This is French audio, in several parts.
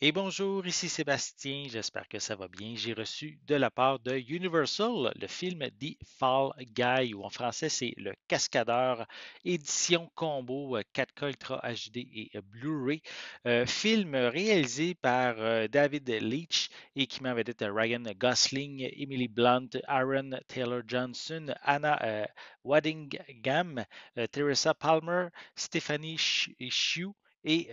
Et bonjour, ici Sébastien, j'espère que ça va bien. J'ai reçu de la part de Universal le film The Fall Guy, ou en français c'est Le Cascadeur, édition combo 4K Ultra HD et Blu-ray. Film réalisé par David Leitch et qui m'avait dit Ryan Gosling, Emily Blunt, Aaron Taylor Johnson, Anna Waddingham, Teresa Palmer, Stephanie Hsu et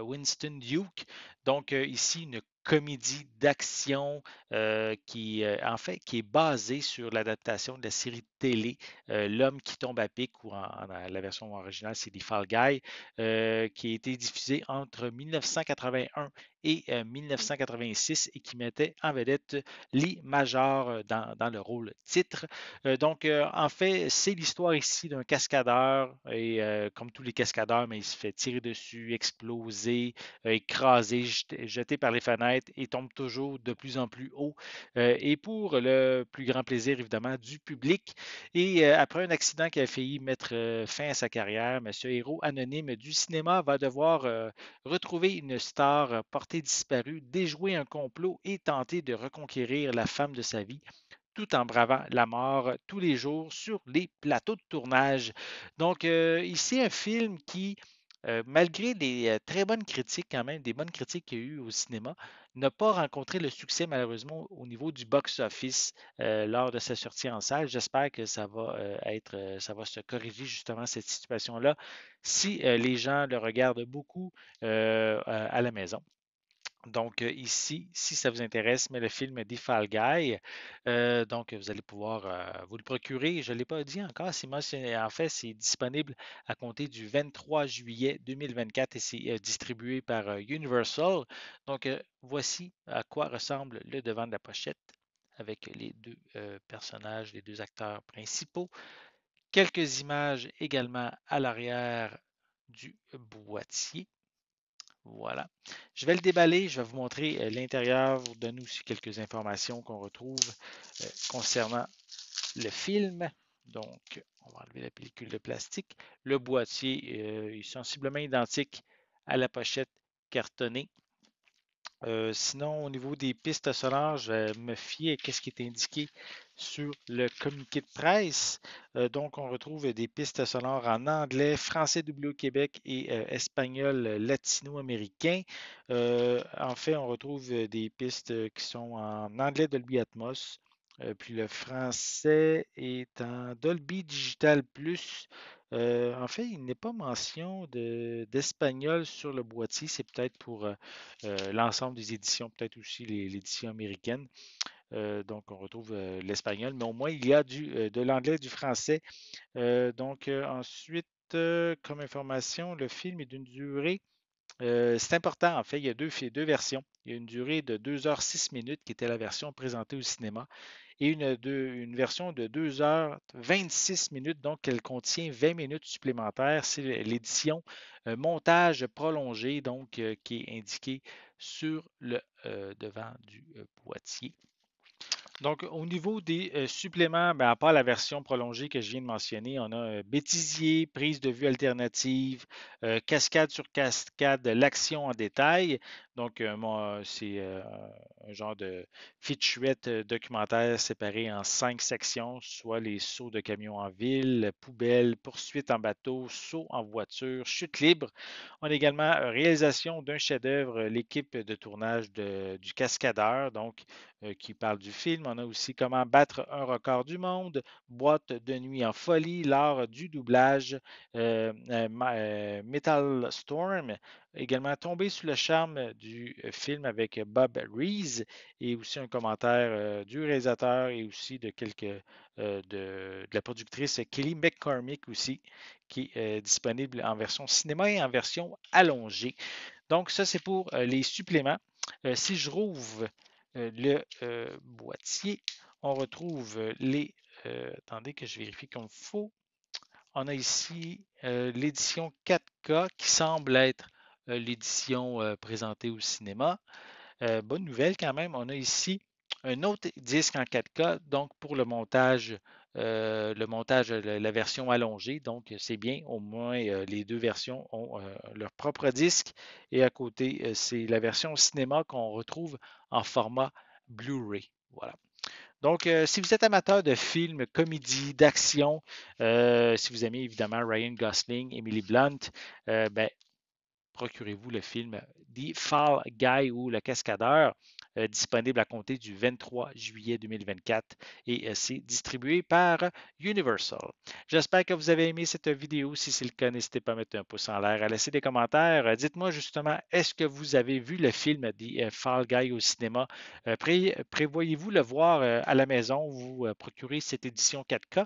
Winston Duke. Donc, ici, une comédie d'action en fait, qui est basée sur l'adaptation de la série télé L'homme qui tombe à pic, ou la version originale, c'est The Fall Guy, qui a été diffusée entre 1981 et 1986 et qui mettait en vedette Lee Major dans le rôle titre. En fait, c'est l'histoire ici d'un cascadeur et comme tous les cascadeurs, mais il se fait tirer dessus, exploser, écrasé, jeté par les fenêtres et tombe toujours de plus en plus haut. Et pour le plus grand plaisir, évidemment, du public. Et après un accident qui a failli mettre fin à sa carrière, ce héros anonyme du cinéma va devoir retrouver une star portée disparue, déjouer un complot et tenter de reconquérir la femme de sa vie tout en bravant la mort tous les jours sur les plateaux de tournage. Donc, ici, un film qui, malgré des très bonnes critiques, quand même, des bonnes critiques qu'il y a eu au cinéma, n'a pas rencontré le succès, malheureusement, au niveau du box-office lors de sa sortie en salle. J'espère que ça va ça va se corriger justement cette situation-là si les gens le regardent beaucoup à la maison. Donc, ici, si ça vous intéresse, mais le film The Fall Guy, donc vous allez pouvoir vous le procurer. Je ne l'ai pas dit encore, en fait, c'est disponible à compter du 23 juillet 2024 et c'est distribué par Universal. Donc, voici à quoi ressemble le devant de la pochette avec les deux personnages, les deux acteurs principaux. Quelques images également à l'arrière du boîtier. Voilà. Je vais le déballer, je vais vous montrer l'intérieur, vous donner aussi quelques informations qu'on retrouve concernant le film. Donc, on va enlever la pellicule de plastique. Le boîtier est sensiblement identique à la pochette cartonnée. Sinon, au niveau des pistes sonores, je vais me fier à ce qui est indiqué sur le communiqué de presse. Donc, on retrouve des pistes sonores en anglais, français doublé au Québec et espagnol latino-américain. En fait, on retrouve des pistes qui sont en anglais Dolby Atmos. Puis le français est en Dolby Digital Plus. En fait, il n'est pas mention d'espagnol sur le boîtier. C'est peut-être pour l'ensemble des éditions, peut-être aussi l'édition américaine. Donc, on retrouve l'espagnol, mais au moins, il y a de l'anglais et du français. Ensuite, comme information, le film est d'une durée, c'est important en fait, il y a deux versions. Il y a une durée de 2h06 qui était la version présentée au cinéma et une version de 2h26, donc elle contient 20 minutes supplémentaires. C'est l'édition montage prolongé, donc qui est indiquée sur le devant du boîtier. Donc, au niveau des suppléments, ben, à part la version prolongée que je viens de mentionner, on a bêtisier, prise de vue alternative, cascade sur cascade, l'action en détail. Donc, c'est un genre de featurette documentaire séparé en 5 sections, soit les sauts de camions en ville, poubelle, poursuite en bateau, saut en voiture, chute libre. On a également réalisation d'un chef-d'œuvre, l'équipe de tournage du Cascadeur, donc qui parle du film. On a aussi comment battre un record du monde, boîte de nuit en folie, l'art du doublage, Metal Storm, également tombé sous le charme du film avec Bob Rees et aussi un commentaire du réalisateur et aussi de de la productrice Kelly McCormick aussi, qui est disponible en version cinéma et en version allongée. Donc, ça, c'est pour les suppléments. Si je rouvre le boîtier, on retrouve attendez que je vérifie comme il faut. On a ici l'édition 4K qui semble être l'édition présentée au cinéma. Bonne nouvelle quand même, on a ici un autre disque en 4K, donc pour le montage le montage, la version allongée, donc c'est bien. Au moins, les deux versions ont leur propre disque. Et à côté, c'est la version cinéma qu'on retrouve en format Blu-ray. Voilà. Donc, si vous êtes amateur de films, comédie, d'action, si vous aimez évidemment Ryan Gosling, Emily Blunt, ben, procurez-vous le film The Fall Guy ou Le Cascadeur, disponible à compter du 23 juillet 2024 et c'est distribué par Universal. J'espère que vous avez aimé cette vidéo. Si c'est le cas, n'hésitez pas à mettre un pouce en l'air, à laisser des commentaires. Dites-moi justement, est-ce que vous avez vu le film The Fall Guy au cinéma? Prévoyez-vous le voir à la maison? Vous procurez cette édition 4K?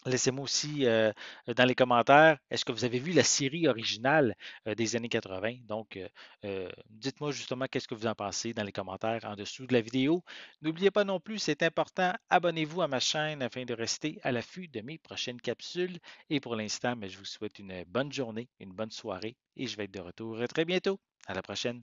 Laissez-moi aussi dans les commentaires, est-ce que vous avez vu la série originale des années 80? Donc, dites-moi justement qu'est-ce que vous en pensez dans les commentaires en dessous de la vidéo. N'oubliez pas non plus, c'est important, abonnez-vous à ma chaîne afin de rester à l'affût de mes prochaines capsules. Et pour l'instant, je vous souhaite une bonne journée, une bonne soirée et je vais être de retour très bientôt. À la prochaine.